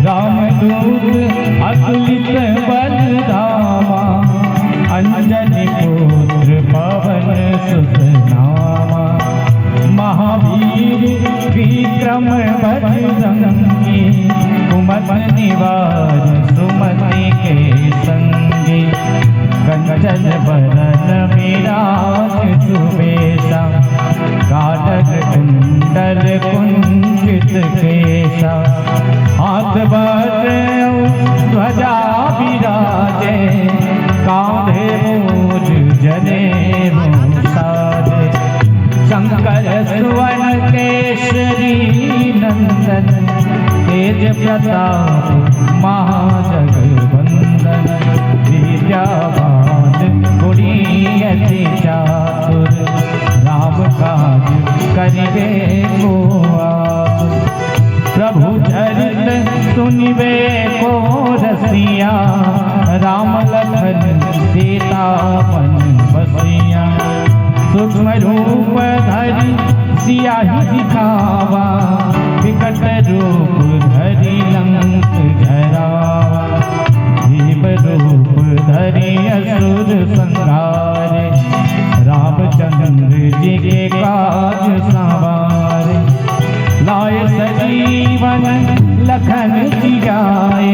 रामदूत अतुलित बलधामा, अंजनी पुत्र पवन सुत नामा। महावीर विक्रम बजरंगी, कुमति निवार सुमति के संगी। कंचन बरन विराज सुबेसा, काढ़ कुंडल कुंचित केसा। हाथ वज्र ध्वजा विराजे, कांधे मूज जनेऊ साजे। शंकर सुवन केसरी नंदन, तेज प्रताप महाजगवंदन। विद्यावान गुणी अति चातुर, राम काज करिबे को आतुर। प्रभु चरित सुनिबे को रसिया, राम लखन सीता मन बसिया। सूक्ष्म रूप धरि सियाहि दिखावा, विकट रूप धरि लंक जरावा। भीम रूप धरि असुर संहारे, रामचंद्र जी के काज संवारे। लाए सजीवन लखन जियाए,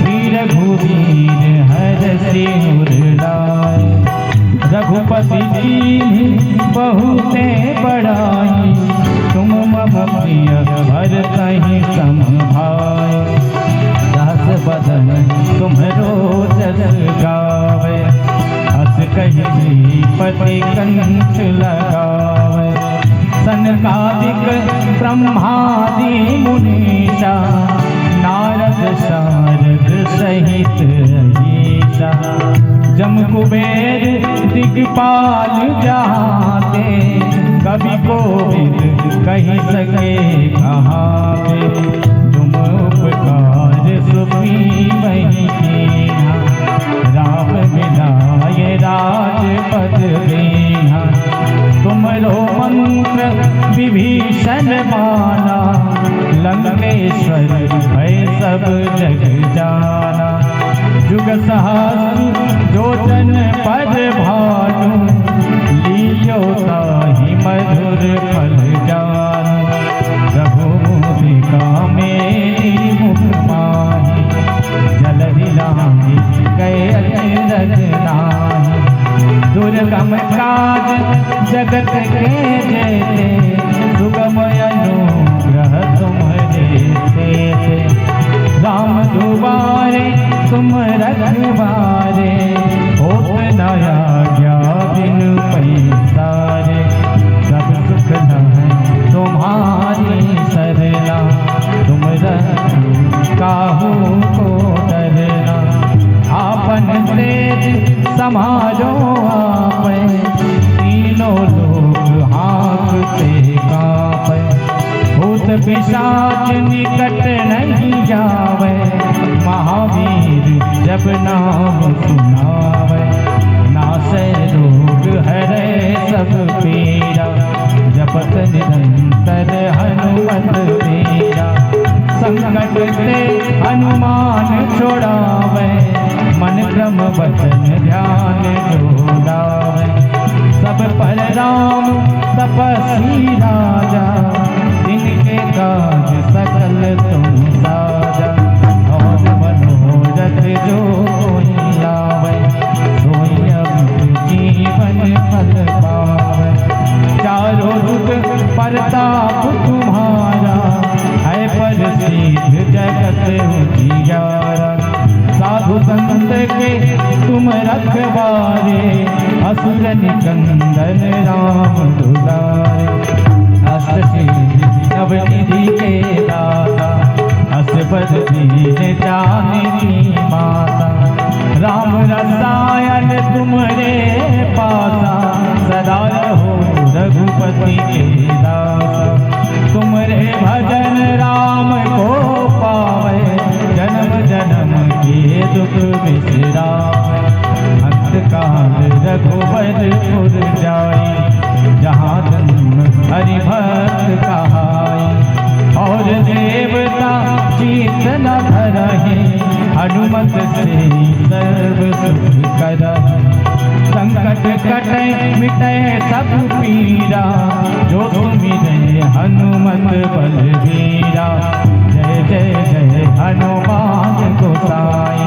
वीर रघुवीर हरषि उर लाए। रघुपति दीन्हि बहुते बड़ाई, तुम मम प्रिय भरतहि सम भाई। दास बदन तुम्हरो जस गावे, हस कहि श्रीपति कंठ लगावे। सनकादिक ब्रह्मादि मुनीषा, नारद शारद सहित अहीसा। जम कुबेर दिगपाल जाते, कवि कोविद कहि सके कहावे। तुम उपकार सुग्रीवहि कीन्हा, राम मिलाए राजपद दीन्हा। तुमरो मंत्र विभीषण माना, लंकेश्वर भय सब जग जाना। जुग सहस्र जोजन पद भानु, लील्यो ताहि मधुर फल जानु। रघुमुखिका मेरी मुख माहि, जलधि लांघि गए अचरज नाहि। दुर्गम काज जगत के जेते, सुगम अनुग्रह तुम्हारे तेते। राम दुबारे तुम रखवारे, होत न आज्ञा बिनु पैसारे। सब सुख है तुम्हारी सरना, तुम रखो काहू को डरना। आपन तेज समारो आपै, तीनों लोग हाँकते कांपै। भूत पिशाच निकट नहीं जावे, महावीर जब नाम सुनावे। नासै रोग हरै सब पीरा, जपत निरंतर हनुमत बीरा। संकट से हनुमान छोड़ावे, मन क्रम वचन ध्यान जो लावे। सब पर राम तपस्वी राजा, जिनके काज सकल तुम साजा। और मनोरथ जो कोई लावे, सोई अमित जीवन फल पावे। चारों जुग प्रताप तुम्हारा, है प्रसिद्ध जगत उजियारा। साधु संत के तुम रखवारे, असुर निकंदन राम दुलारे। अष्टसिद्धि नवनिधि के दाता, असबर दीन जानकी माता। राम रसायन तुमरे पासा, सदा रहो रघुपति के दासा। तुमरे भजन राम को पावे, जन्म जन्म के दुख बिसरावे। अंतकाल रघुबरपुर जाई, जहाँ जन्म हरि भक्त कहाई। और हनुमत से सर्व सुख करहि। संकट कटै मिटै सब पीरा, जो सुमिरै हनुमत बलबीरा। जय जय जय हनुमान गोसाई,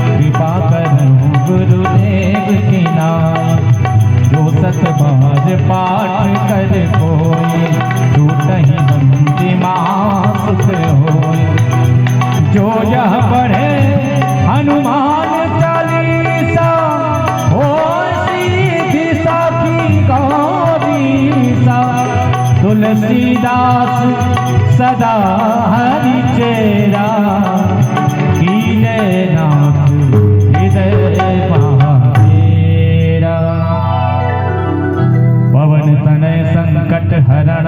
कृपा करहु गुरुदेव की नाई। जो सत बार पाठ कर कोई, छूटहि बंदी महासुख होय। जो यह पढ़े हनुमान चालीसा, होय सिद्धि साखी गौरीसा। तुलसीदास सदा हरि चेरा, कीजय नाथ हृदय महाडेरा। पवन तनय संकट हरण,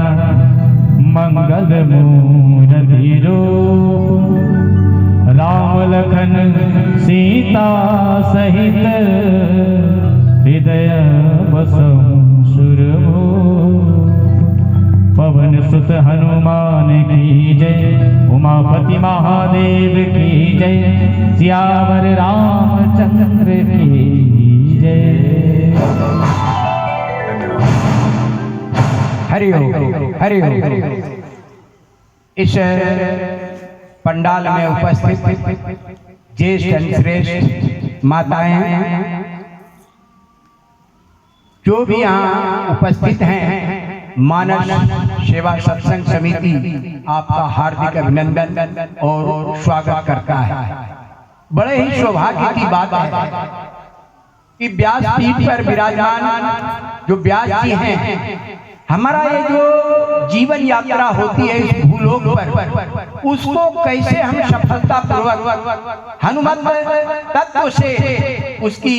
मंगल मूरति रूप। राम लखन सीता सहित, हृदय बसहु सुरभूप। पवन सुत हनुमान की जय, उमापति महादेव की जय। सियावर रामचंद्र की जय। हरि ओम हरि ओम। इस पंडाल में उपस्थित ज्येष्ठ श्रेष्ठ माताएं, जो भी यहाँ उपस्थित हैं, मानस सेवा सत्संग समिति आपका हार्दिक अभिनंदन और स्वागत करता है। बड़े ही सौभाग्य की बात है कि व्यास पीठ पर विराजमान जो व्यास जी हैं, हमारा ये जो जीवन यात्रा होती है इस भूलोक पर, उसको कैसे हम सफलता पूर्वक हनुमत तत्व से उसकी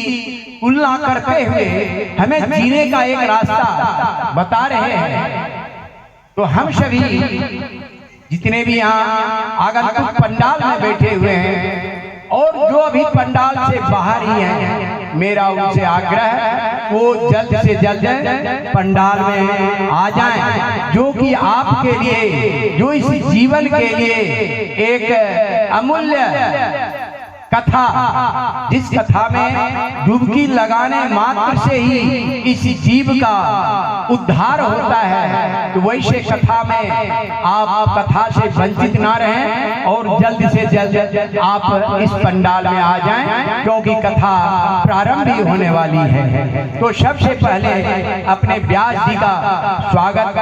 तुलना करते हुए हमें जीने का एक रास्ता बता रहे हैं। तो हम सभी जितने भी यहाँ आगंतुक पंडाल में बैठे हुए हैं और जो अभी पंडाल से बाहर ही हैं, मेरा उनसे आग्रह है वो जल्द से जल्द पंडाल में आ जाएं, जो कि आपके लिए, जो इस जीवन के लिए एक अमूल्य कथा, जिस कथा में डुबकी लगाने मात्र से ही इस जीव का उद्धार होता है, तो वैसे कथा में आप कथा से वंचित ना रहें और जल्द से जल्द आप इस पंडाल में आ जाएं, क्योंकि कथा प्रारंभ ही होने वाली है। तो सबसे पहले अपने व्यास जी का स्वागत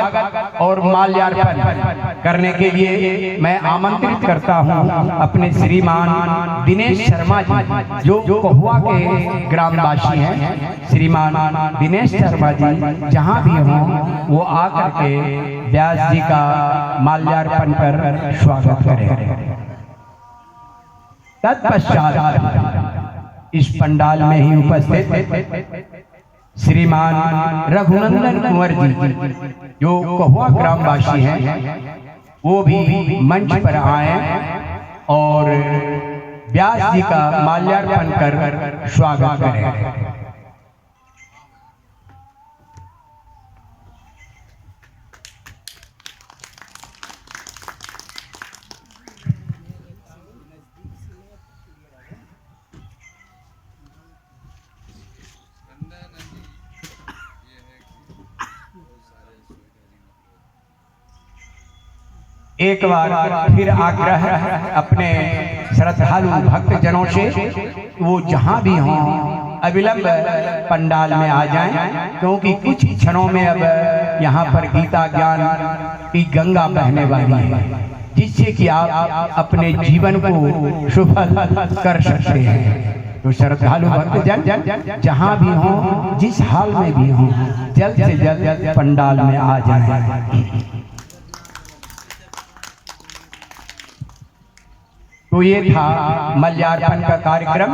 और माल्यार्पण करने के लिए मैं आमंत्रित करता हूं अपने श्रीमान दिनेश शर्मा जी, जो कहुआ के ग्रामवासी हैं। श्रीमान दिनेश शर्मा जी जहां भी हों, वो आकर के व्यास जी का माल्यार्पण कर स्वागत करें। तत्पश्चात इस पंडाल में ही उपस्थित श्रीमान रघुनंदन कुंवर जी, जो कहुआ ग्रामवासी हैं, वो भी मंच पर आए और व्यास जी का माल्यार्पण कर स्वागत करें। एक बार फिर आग्रह अपने श्रद्धालु भक्त जनों से, वो जहां भी हों अविलंब पंडाल में आ जाएं, क्योंकि कुछ क्षणों में अब यहाँ पर गीता ज्ञान की गंगा बहने वाली है, जिससे कि आप अपने जीवन को सफल कर सकते हैं। तो श्रद्धालु भक्त जन जहां भी हों, जिस हाल में भी हों, जल्द से जल्द पंडाल में आ जाएं। तो ये था माल्यार्पण का कार्यक्रम,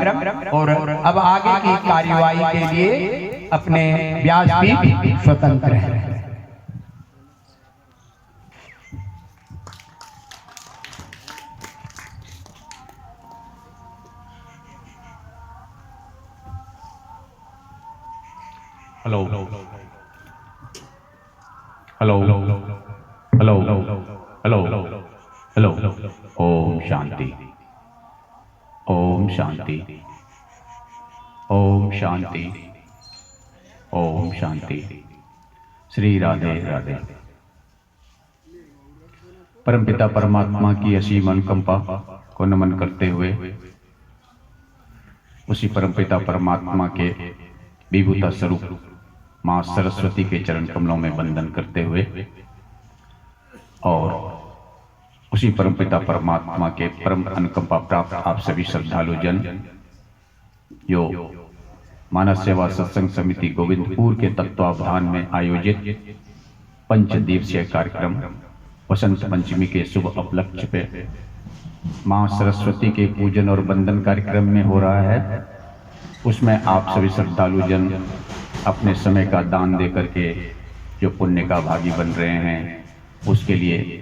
और अब आगे की कार्यवाही के लिए अपने व्यासपीठ स्वतंत्र है। Hello hello hello hello hello, ओम शांति। ओम शांति, ओम शांति, ओम शांति। श्री राधे राधे। परमपिता परमात्मा की असीम अनुकंपा को नमन करते हुए उसी परमपिता परमात्मा के विभूता स्वरूप माँ सरस्वती के चरण कमलों में वंदन करते हुए और उसी परमपिता परमात्मा के परम अनुकंपा प्राप्त आप सभी श्रद्धालु जन जो मानस सेवा सत्संग समिति गोविंदपुर के तत्वावधान में आयोजित पंच दिवसीय कार्यक्रम वसंत पंचमी के शुभ उपलक्ष्य पे माँ सरस्वती के पूजन और वंदन कार्यक्रम में हो रहा है, उसमें आप सभी श्रद्धालु जन अपने समय का दान दे करके जो पुण्य का भागी बन रहे हैं, उसके लिए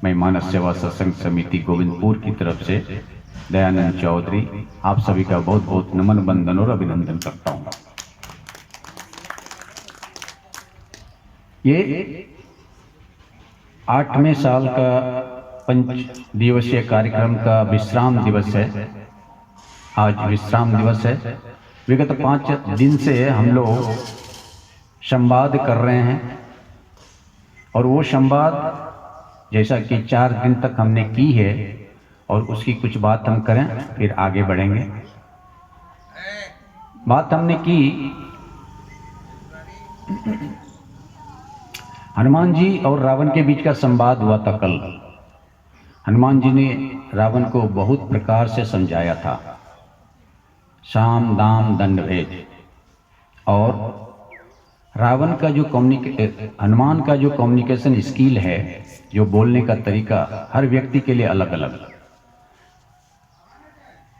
मैं मानस सेवा सत्संग समिति गोविंदपुर की तरफ से दयानंद चौधरी आप सभी का बहुत बहुत नमन वंदन और अभिनंदन करता हूँ। ये 8वें साल का पंच दिवसीय कार्यक्रम का विश्राम दिवस है। आज विश्राम दिवस है। विगत 5 दिन से हम लोग संवाद कर रहे हैं और वो संवाद जैसा कि 4 दिन तक हमने की है और उसकी कुछ बात हम करें फिर आगे बढ़ेंगे। बात हमने की हनुमान जी और रावण के बीच का संवाद हुआ था कल। हनुमान जी ने रावण को बहुत प्रकार से समझाया था, साम दाम दंड भेद। और रावण का जो हनुमान का जो कम्युनिकेशन स्किल है, जो बोलने का तरीका हर व्यक्ति के लिए अलग अलग।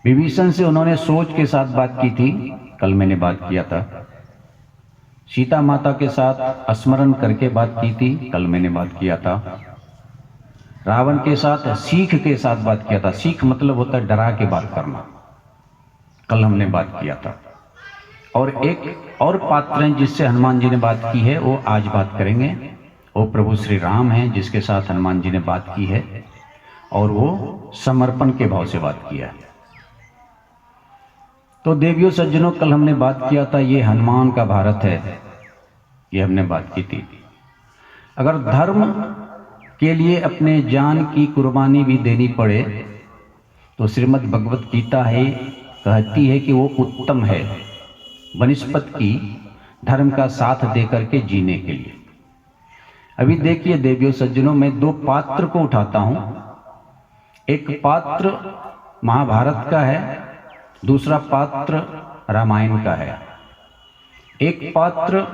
विभीषण से उन्होंने सोच के साथ बात की थी, कल मैंने बात किया था। सीता माता के साथ स्मरण करके बात की थी, कल मैंने बात किया था। रावण के साथ सीख के साथ बात किया था। सीख मतलब होता है डरा के बात करना, कल हमने बात किया था। और एक और पात्र हैं जिससे हनुमान जी ने बात की है, वो आज बात करेंगे। वो प्रभु श्री राम हैं जिसके साथ हनुमान जी ने बात की है और वो समर्पण के भाव से बात किया है। तो देवियों सज्जनों, कल हमने बात किया था ये हनुमान का भारत है, ये हमने बात की थी। अगर धर्म के लिए अपने जान की कुर्बानी भी देनी पड़े तो श्रीमद् भगवत गीता है कहती है कि वो उत्तम है वनस्पति की धर्म का साथ दे करके जीने के लिए। अभी देखिए देवियों सज्जनों, मैं 2 पात्र को उठाता हूं। एक पात्र महाभारत का है, दूसरा पात्र रामायण का है। एक पात्र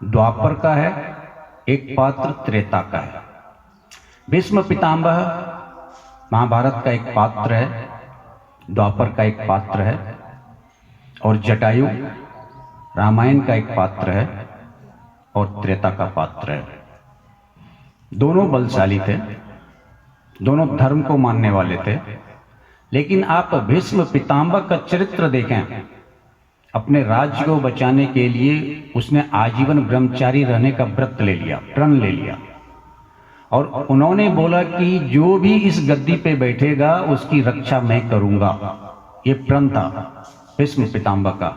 द्वापर का है, एक पात्र त्रेता का है। भीष्म पितामह महाभारत का एक पात्र है, द्वापर का एक पात्र है, और जटायु रामायण का एक पात्र है और त्रेता का पात्र है। दोनों बलशाली थे, दोनों धर्म को मानने वाले थे। लेकिन आप भीष्म पितामह का चरित्र देखें, अपने राज्य को बचाने के लिए उसने आजीवन ब्रह्मचारी रहने का व्रत ले लिया, प्रण ले लिया। और उन्होंने बोला कि जो भी इस गद्दी पे बैठेगा उसकी रक्षा मैं करूंगा। ये प्रण था भीष्म पितामह का।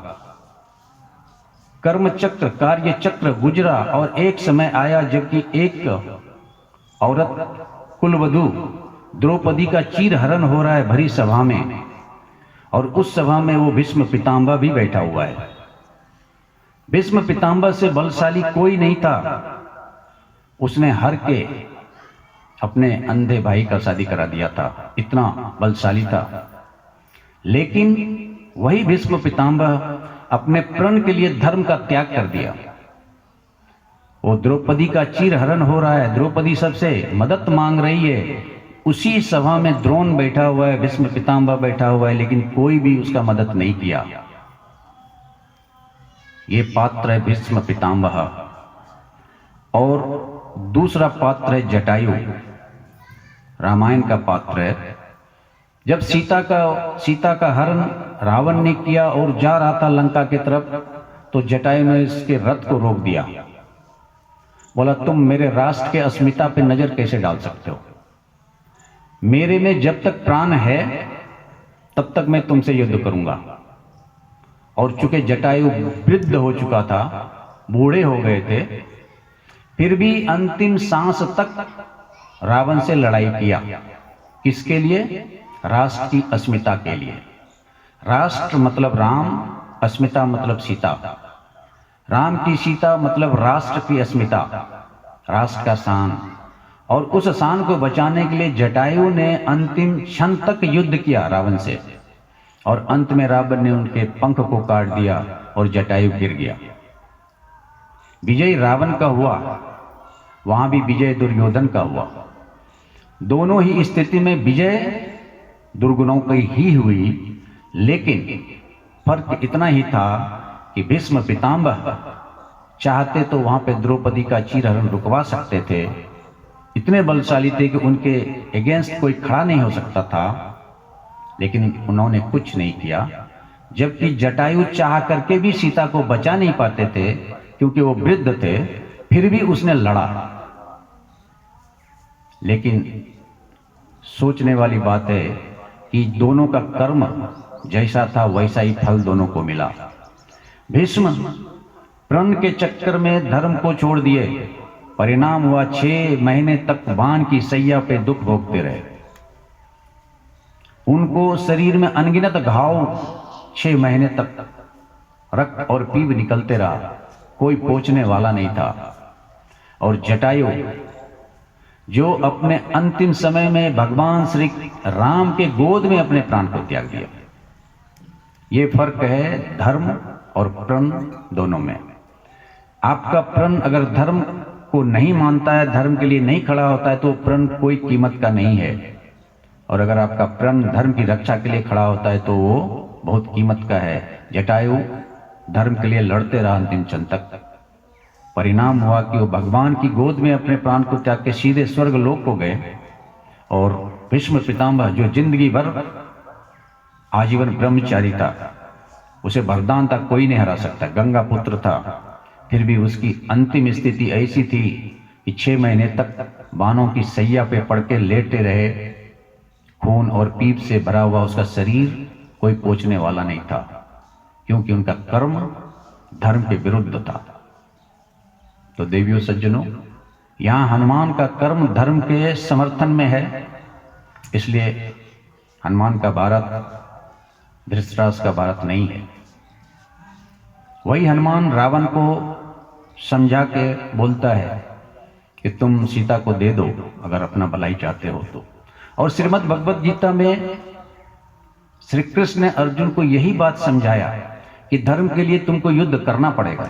कर्म चक्र कार्य चक्र गुजरा और एक समय आया जबकि एक औरत कुलवधु द्रौपदी का चीरहरण हो रहा है भरी सभा में, और उस सभा में वो भीष्म पितामह भी बैठा हुआ है। भीष्म पितामह से बलशाली कोई नहीं था। उसने हर के अपने अंधे भाई का शादी करा दिया था, इतना बलशाली था। लेकिन वही भीष्म पितामह अपने प्रण के लिए धर्म का त्याग कर दिया। वो द्रौपदी का चीरहरण हो रहा है, द्रौपदी सबसे मदद मांग रही है, उसी सभा में द्रोण बैठा हुआ है, भीष्म पितामह बैठा हुआ है, लेकिन कोई भी उसका मदद नहीं किया। ये पात्र है भीष्म पितामह। और दूसरा पात्र है जटायु, रामायण का पात्र है। जब सीता का हरण रावण ने किया और जा रहा था लंका की तरफ, तो जटायु ने इसके रथ को रोक दिया। बोला, तुम मेरे राष्ट्र के अस्मिता पे नजर कैसे डाल सकते हो? मेरे में जब तक प्राण है तब तक मैं तुमसे युद्ध करूंगा। और चूंकि जटायु वृद्ध हो चुका था, बूढ़े हो गए थे, फिर भी अंतिम सांस तक रावण से लड़ाई किया। किसके लिए? राष्ट्र की अस्मिता के लिए। राष्ट्र मतलब राम, अस्मिता मतलब सीता। राम की सीता मतलब राष्ट्र की अस्मिता, राष्ट्र का शान। और उस शान को बचाने के लिए जटायु ने अंतिम क्षण तक युद्ध किया रावण से, और अंत में रावण ने उनके पंख को काट दिया और जटायु गिर गया। विजय रावण का हुआ, वहां भी विजय दुर्योधन का हुआ। दोनों ही स्थिति में विजय दुर्गुणों की ही हुई, लेकिन फर्क इतना ही था कि भीष्म पितामह चाहते तो वहां पे द्रौपदी का चीरहरण रुकवा सकते थे, इतने बलशाली थे कि उनके अगेंस्ट कोई खड़ा नहीं हो सकता था, लेकिन उन्होंने कुछ नहीं किया। जबकि जटायु चाह करके भी सीता को बचा नहीं पाते थे क्योंकि वो वृद्ध थे, फिर भी उसने लड़ा। लेकिन सोचने वाली बात है कि दोनों का कर्म जैसा था वैसा ही फल दोनों को मिला। भीष्म प्रण के चक्कर में धर्म को छोड़ दिए, परिणाम हुआ 6 महीने तक बाण की सैया पे दुख भोगते रहे। उनको शरीर में अनगिनत घाव 6 महीने तक रक्त और पीप निकलते रहा, कोई पोंछने वाला नहीं था। और जटायु जो अपने अंतिम समय में भगवान श्री राम के गोद में अपने प्राण को त्याग दिया। ये फर्क है धर्म और प्रण दोनों में। आपका प्रण अगर धर्म को नहीं मानता है, धर्म के लिए नहीं खड़ा होता है, तो प्रण कोई कीमत का नहीं है। और अगर आपका प्रण धर्म की रक्षा के लिए खड़ा होता है तो वो बहुत कीमत का है। जटायु धर्म के लिए लड़ते रहा अंतिम क्षण तक। परिणाम हुआ कि वो भगवान की गोद में अपने प्राण को त्याग के सीधे स्वर्ग लोक को गए। और भीष्म पितामह जो जिंदगी भर आजीवन ब्रह्मचारी था, उसे वरदान तक कोई नहीं हरा सकता, गंगा पुत्र था, फिर भी उसकी अंतिम स्थिति ऐसी थी कि 6 महीने तक बाणों की सैया पे पड़ के लेटे रहे। खून और पीप से भरा हुआ उसका शरीर कोई पोंछने वाला नहीं था, क्योंकि उनका कर्म धर्म के विरुद्ध था। तो देवियों सज्जनों, यहाँ हनुमान का कर्म धर्म के समर्थन में है, इसलिए हनुमान का भारत धृतराष्ट्र का भारत नहीं है। वही हनुमान रावण को समझा के बोलता है कि तुम सीता को दे दो अगर अपना भलाई चाहते हो तो। और श्रीमद् भगवद गीता में श्री कृष्ण ने अर्जुन को यही बात समझाया कि धर्म के लिए तुमको युद्ध करना पड़ेगा।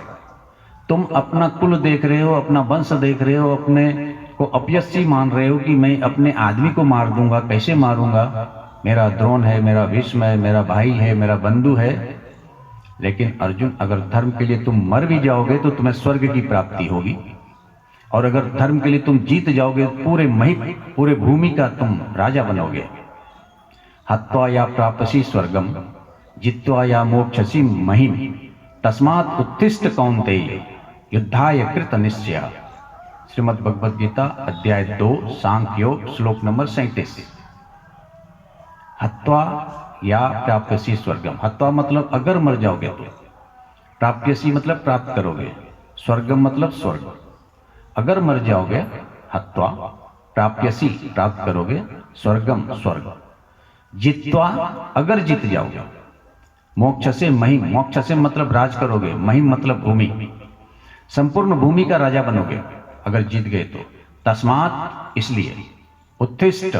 तुम अपना कुल देख रहे हो, अपना वंश देख रहे हो, अपने को अपयशी मान रहे हो कि मैं अपने आदमी को मार दूंगा, कैसे मारूंगा, मेरा द्रोण है, मेरा भीष्म है, मेरा भाई है, मेरा बंधु है। लेकिन अर्जुन, अगर धर्म के लिए तुम मर भी जाओगे तो तुम्हें स्वर्ग की प्राप्ति होगी, और अगर धर्म के लिए तुम जीत जाओगे पूरे भूमि का तुम राजा बनोगे। हत्वा या प्राप्तसी स्वर्गम, जित्वा या मोक्षसी महिम, तस्मात् उत्तिष्ठ कौन्तेय युद्धाय कृत निश्चय। श्रीमद् भगवद गीता अध्याय 2 सांख्य योग श्लोक नंबर 37। हत्वा या प्राप्यसी स्वर्गम, हत्वा मतलब अगर मर जाओगे तो, प्राप्यसी मतलब प्राप्त करोगे, स्वर्गम मतलब स्वर्ग। अगर मर जाओगे हत्वा, प्राप्यसी प्राप्त करोगे, स्वर्गम स्वर्ग। जित्वा अगर जीत जाओगे, मोक्ष से महिम, मोक्ष से मतलब राज करोगे, महिम मतलब भूमि, संपूर्ण भूमि का राजा बनोगे अगर जीत गए तो। तस्मात् इसलिए, उत्तिष्ठ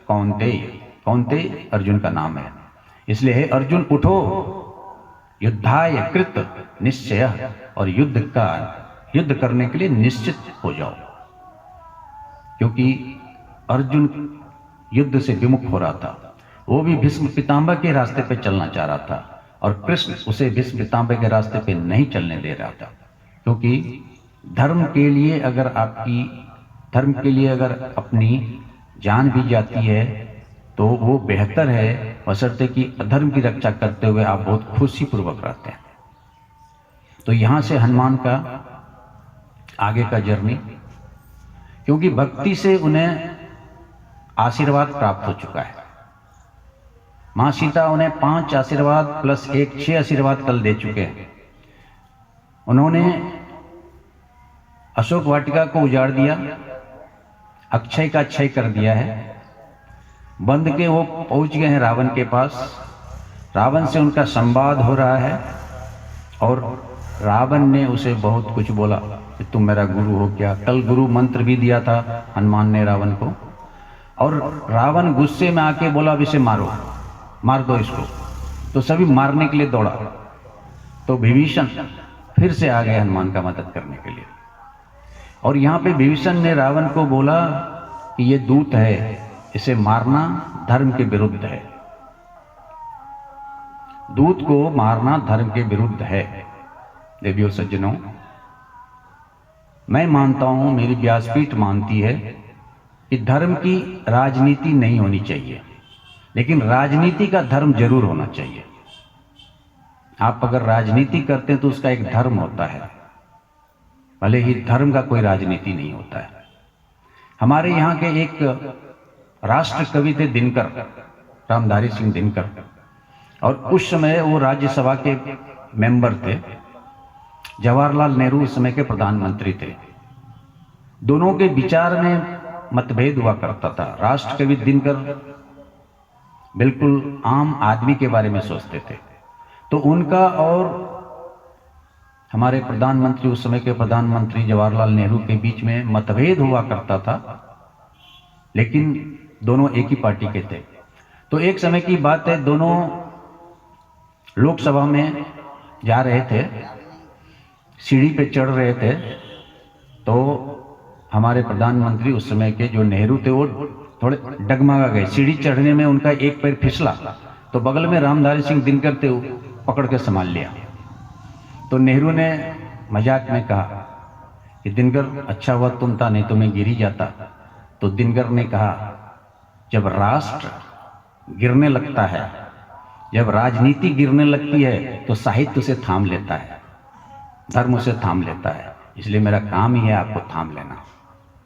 कौन्तेय, कौन्तेय अर्जुन का नाम है, इसलिए हे अर्जुन उठो, युद्धाय कृत निश्चय, और युद्ध करने के लिए निश्चित हो जाओ। क्योंकि अर्जुन युद्ध से विमुख हो रहा था, वो भी भीष्म पितामह के रास्ते पे चलना चाह रहा था, और कृष्ण उसे भीष्म पितामह के रास्ते पे नहीं चलने दे रहा था। क्योंकि धर्म के लिए अगर अपनी जान भी जाती है तो वो बेहतर है, बशर्ते कि अधर्म की रक्षा करते हुए आप बहुत खुशी पूर्वक रहते हैं। तो यहां से हनुमान का आगे का जर्नी, क्योंकि भक्ति से उन्हें आशीर्वाद प्राप्त हो चुका है, माँ सीता उन्हें 5 आशीर्वाद प्लस 1 6 आशीर्वाद कल दे चुके हैं। उन्होंने अशोक वाटिका को उजाड़ दिया, अक्षय का क्षय कर दिया है। बंद के वो पहुंच गए हैं रावण के पास। रावण से उनका संवाद हो रहा है और रावण ने उसे बहुत कुछ बोला कि तुम मेरा गुरु हो क्या। कल गुरु मंत्र भी दिया था हनुमान ने रावण को, और रावण गुस्से में आके बोला अब इसे मारो, मार दो इसको। तो सभी मारने के लिए दौड़ा, तो विभीषण फिर से आ गए हनुमान का मदद करने के लिए। और यहाँ पे विभीषण ने रावण को बोला कि ये दूत है, इसे मारना धर्म के विरुद्ध है। दूत को मारना धर्म के विरुद्ध है। देवियों सज्जनों, मैं मानता हूं, मेरी व्यासपीठ मानती है कि धर्म की राजनीति नहीं होनी चाहिए, लेकिन राजनीति का धर्म जरूर होना चाहिए। आप अगर राजनीति करते हैं तो उसका एक धर्म होता है, भले ही धर्म का कोई राजनीति नहीं होता है। हमारे यहाँ के एक राष्ट्र कवि थे दिनकर, रामधारी सिंह दिनकर, और उस समय वो राज्यसभा के मेंबर थे। जवाहरलाल नेहरू उस समय के प्रधानमंत्री थे। दोनों के विचार में मतभेद हुआ करता था। राष्ट्र कवि दिनकर बिल्कुल आम आदमी के बारे में सोचते थे, तो उनका और हमारे प्रधानमंत्री, उस समय के प्रधानमंत्री जवाहरलाल नेहरू के बीच में मतभेद हुआ करता था, लेकिन दोनों एक ही पार्टी के थे। तो एक समय की बात है, दोनों लोकसभा में जा रहे थे, सीढ़ी पे चढ़ रहे थे, तो हमारे प्रधानमंत्री उस समय के जो नेहरू थे वो थोड़े डगमगा गए। सीढ़ी चढ़ने में उनका एक पैर फिसला, तो बगल में रामधारी सिंह दिनकर थे, पकड़ के संभाल लिया। तो नेहरू ने मजाक में कहा कि दिनकर अच्छा हुआ तुम था, नहीं तो मैं गिर ही जाता। तो दिनकर ने कहा जब राष्ट्र गिरने लगता है, जब राजनीति गिरने लगती है, तो साहित्य उसे थाम लेता है, धर्म उसे थाम लेता है। इसलिए मेरा काम ही है आपको थाम लेना।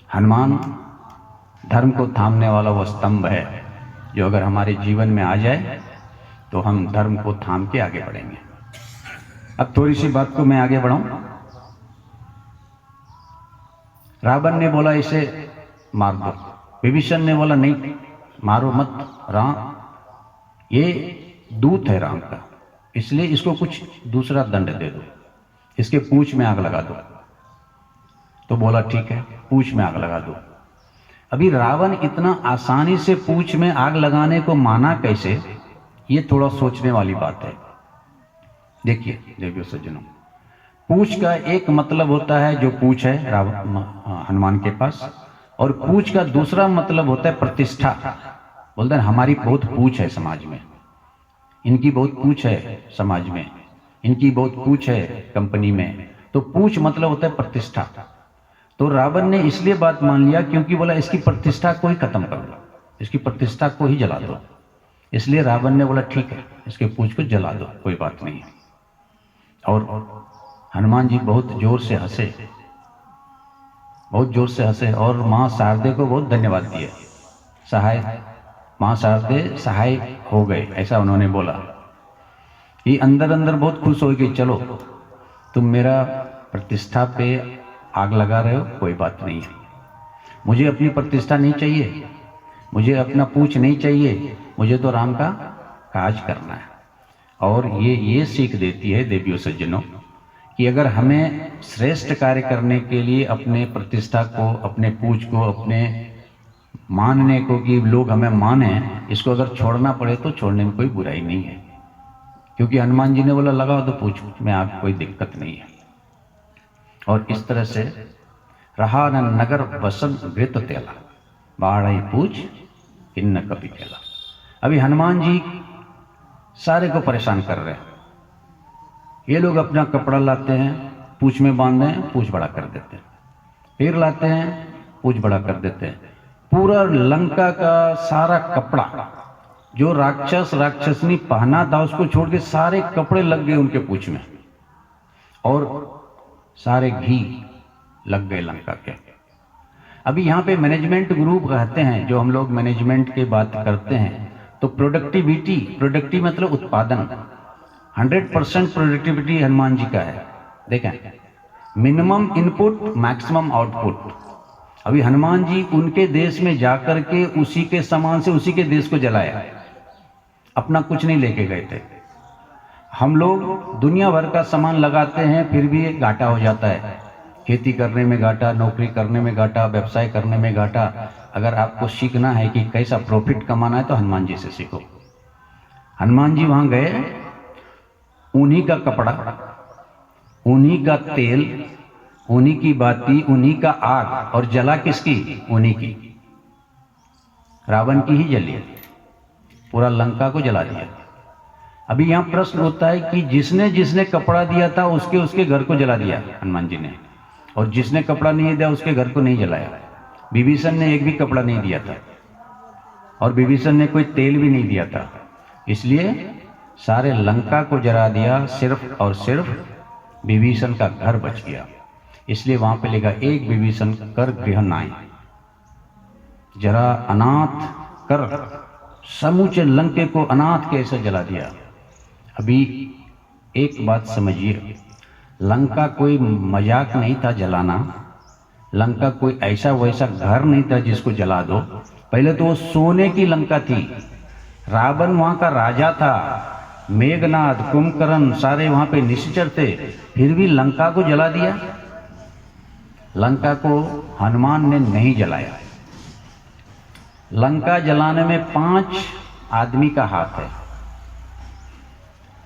हनुमान धर्म को थामने वाला वो स्तंभ है जो अगर हमारे जीवन में आ जाए तो हम धर्म को थाम के आगे बढ़ेंगे। अब थोड़ी सी बात को मैं आगे बढ़ाऊं। रावण ने बोला इसे मार दो, विभीषण ने बोला नहीं मारो मत, राम ये दूत है राम का, इसलिए इसको कुछ दूसरा दंड दे दो, इसके पूंछ में आग लगा दो। तो बोला ठीक है, पूंछ में आग लगा दो। अभी रावण इतना आसानी से पूंछ में आग लगाने को माना कैसे, ये थोड़ा सोचने वाली बात है। देखिए देवियों सज्जनों, पूंछ का एक मतलब होता है जो पूंछ है हनुमान के पास, और पूंछ का दूसरा मतलब होता है प्रतिष्ठा। बोलते हैं हमारी बहुत पूंछ है समाज में, इनकी बहुत पूंछ है समाज में, इनकी बहुत पूंछ है कंपनी में। तो पूंछ मतलब होता है प्रतिष्ठा। तो रावण ने इसलिए बात मान लिया क्योंकि बोला इसकी प्रतिष्ठा को ही खत्म कर दो, इसकी प्रतिष्ठा को ही जला दो। इसलिए रावण ने बोला ठीक है, इसके पूंछ को जला दो, कोई बात नहीं। और हनुमान जी बहुत जोर से हंसे, बहुत जोर से हंसे, और माँ शारदे को बहुत धन्यवाद दिए। सहाय, माँ शारदे सहाय हो गए, ऐसा उन्होंने बोला। ये अंदर अंदर बहुत खुश हो गई, चलो तुम मेरा प्रतिष्ठा पे आग लगा रहे हो, कोई बात नहीं है, मुझे अपनी प्रतिष्ठा नहीं चाहिए, मुझे अपना पूछ नहीं चाहिए, मुझे तो राम का काज करना है। और ये सीख देती है देवियों सज्जनों कि अगर हमें श्रेष्ठ कार्य करने के लिए अपने प्रतिष्ठा को, अपने पूछ को, अपने मानने को कि लोग हमें माने, इसको अगर छोड़ना पड़े तो छोड़ने में कोई बुराई नहीं है। क्योंकि हनुमान जी ने बोला लगाओ तो पूछ में आग, कोई दिक्कत नहीं है। और इस तरह से रहा न नगर वसन वृत तेला, बाढ़ पूछ किन्न कभी तेला। अभी हनुमान जी सारे को परेशान कर रहे हैं। ये लोग अपना कपड़ा लाते हैं, पूछ में बांधते हैं, पूछ बड़ा कर देते हैं, फिर लाते हैं, पूछ बड़ा कर देते हैं। पूरा लंका का सारा कपड़ा जो राक्षस राक्षसनी पहना था उसको छोड़ के सारे कपड़े लग गए उनके पूछ में, और सारे घी लग गए लंका के। अभी यहाँ पे मैनेजमेंट ग्रुप कहते हैं, जो हम लोग मैनेजमेंट की बात करते हैं, तो प्रोडक्टिविटी मतलब उत्पादन, 100% प्रोडक्टिविटी हनुमान जी का है। देखें, मिनिमम इनपुट मैक्सिमम आउटपुट। अभी हनुमान जी उनके देश में जाकर के उसी के सामान से उसी के देश को जलाया, अपना कुछ नहीं लेके गए थे। हम लोग दुनिया भर का सामान लगाते हैं फिर भी घाटा हो जाता है, खेती करने में घाटा, नौकरी करने में घाटा, व्यवसाय करने में घाटा। अगर आपको सीखना है कि कैसा प्रॉफिट कमाना है तो हनुमान जी से सीखो। हनुमान जी वहाँ गए, उन्हीं का कपड़ा, उन्हीं का तेल, उन्हीं की बाती, उन्हीं का आग, और जला किसकी? उन्हीं की, रावण की ही जली, पूरा लंका को जला दिया। अभी यहाँ प्रश्न होता है कि जिसने जिसने कपड़ा दिया था उसके उसके घर को जला दिया हनुमान जी ने, और जिसने कपड़ा नहीं दिया उसके घर को नहीं जलाया। विभीषण ने एक भी कपड़ा नहीं दिया था, और विभीषण ने कोई तेल भी नहीं दिया था, इसलिए सारे लंका को जला दिया। सिर्फ और सिर्फ विभीषण का घर बच गया। इसलिए वहां पे लिखा, एक विभीषण कर गृह नाई, जरा अनाथ कर, समूचे लंके को अनाथ कैसे जला दिया। अभी एक बात समझिए, लंका कोई मजाक नहीं था जलाना, लंका कोई ऐसा वैसा घर नहीं था जिसको जला दो। पहले तो वो सोने की लंका थी, रावण वहां का राजा था, मेघनाद, कुंभकर्ण सारे वहां पे निश्चर थे, फिर भी लंका को जला दिया। लंका को हनुमान ने नहीं जलाया। लंका जलाने में 5 आदमी का हाथ है।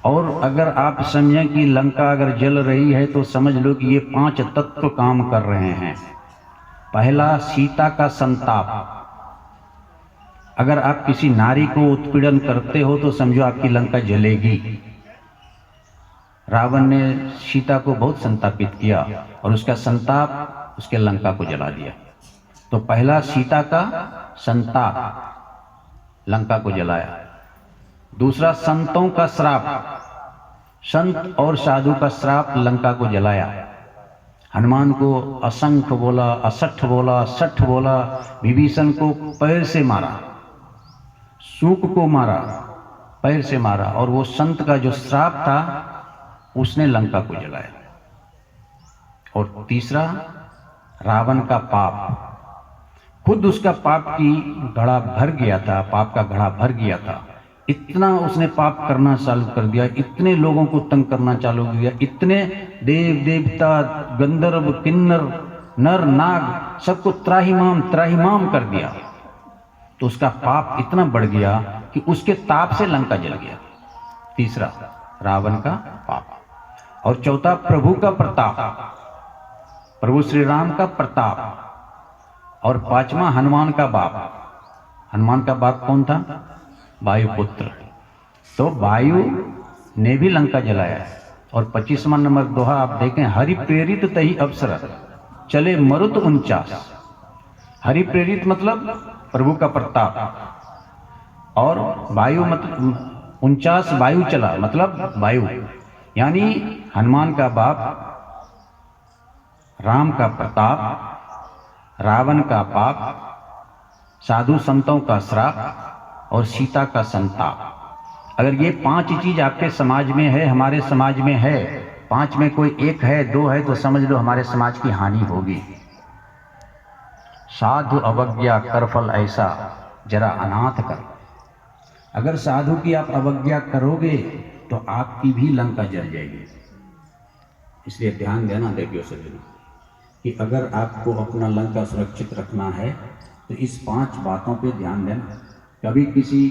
और अगर आप समझें कि लंका अगर जल रही है तो समझ लो कि ये 5 तत्व काम कर रहे हैं। पहला, सीता का संताप। अगर आप किसी नारी को उत्पीड़न करते हो तो समझो आपकी लंका जलेगी। रावण ने सीता को बहुत संतापित किया और उसका संताप उसके लंका को जला दिया। तो पहला, सीता का संताप, लंका को जलाया। दूसरा, संतों का श्राप, संत और साधु का श्राप लंका को जलाया। हनुमान को असंख्य बोला, असठ बोला, 60 बोला, विभीषण को पैर से मारा, सूक को मारा, पैर से मारा, और वो संत का जो श्राप था उसने लंका को जलाया। और तीसरा, रावण का पाप, खुद उसका पाप की घड़ा भर गया था, पाप का घड़ा भर गया था। इतना उसने पाप करना चालू कर दिया, इतने लोगों को तंग करना चालू किया, इतने देव देवता, गंधर्व, किन्नर, नर नाग सबको त्राहिमाम कर दिया। तो उसका पाप इतना बढ़ गया कि उसके ताप से लंका जल गया। तीसरा, रावण का पाप। और चौथा, प्रभु का प्रताप, प्रभु श्री राम का प्रताप। और 5वां, हनुमान का बाप। हनुमान का बाप कौन था? वायुपुत्र। तो वायु ने भी लंका जलाया। और 25वां नंबर दोहा आप देखें, हरि प्रेरित तही अवसर चले मरुत 49। हरि प्रेरित मतलब प्रभु का प्रताप, और वायु मतलब 49 वायु चला, मतलब वायु, यानी हनुमान का बाप, राम का प्रताप, रावण का पाप, साधु संतों का श्राप और सीता का संताप। अगर ये 5 चीज आपके समाज में है, हमारे समाज में है, 5 में कोई 1 है, 2 है, तो समझ लो हमारे समाज की हानि होगी। साधु अवज्ञा कर फल ऐसा, जरा अनाथ कर। अगर साधु की आप अवज्ञा करोगे तो आपकी भी लंका जल जाएगी। इसलिए ध्यान देना, देखिए सज्जनों, कि अगर आपको अपना लंका सुरक्षित रखना है तो इस 5 बातों पे ध्यान देना। कभी किसी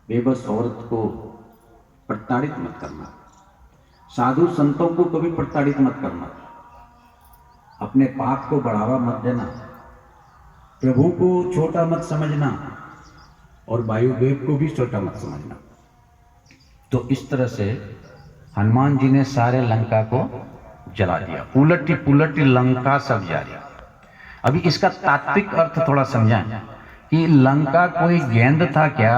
बेबस औरत को प्रताड़ित मत करना, साधु संतों को कभी प्रताड़ित मत करना, अपने पाप को बढ़ावा मत देना, प्रभु को छोटा मत समझना, और वायुदेव को भी छोटा मत समझना। तो इस तरह से हनुमान जी ने सारे लंका को जला दिया, उलटी पुलटी लंका सब जारी। अभी इसका तात्विक अर्थ थोड़ा समझाएं कि लंका कोई गेंद था क्या?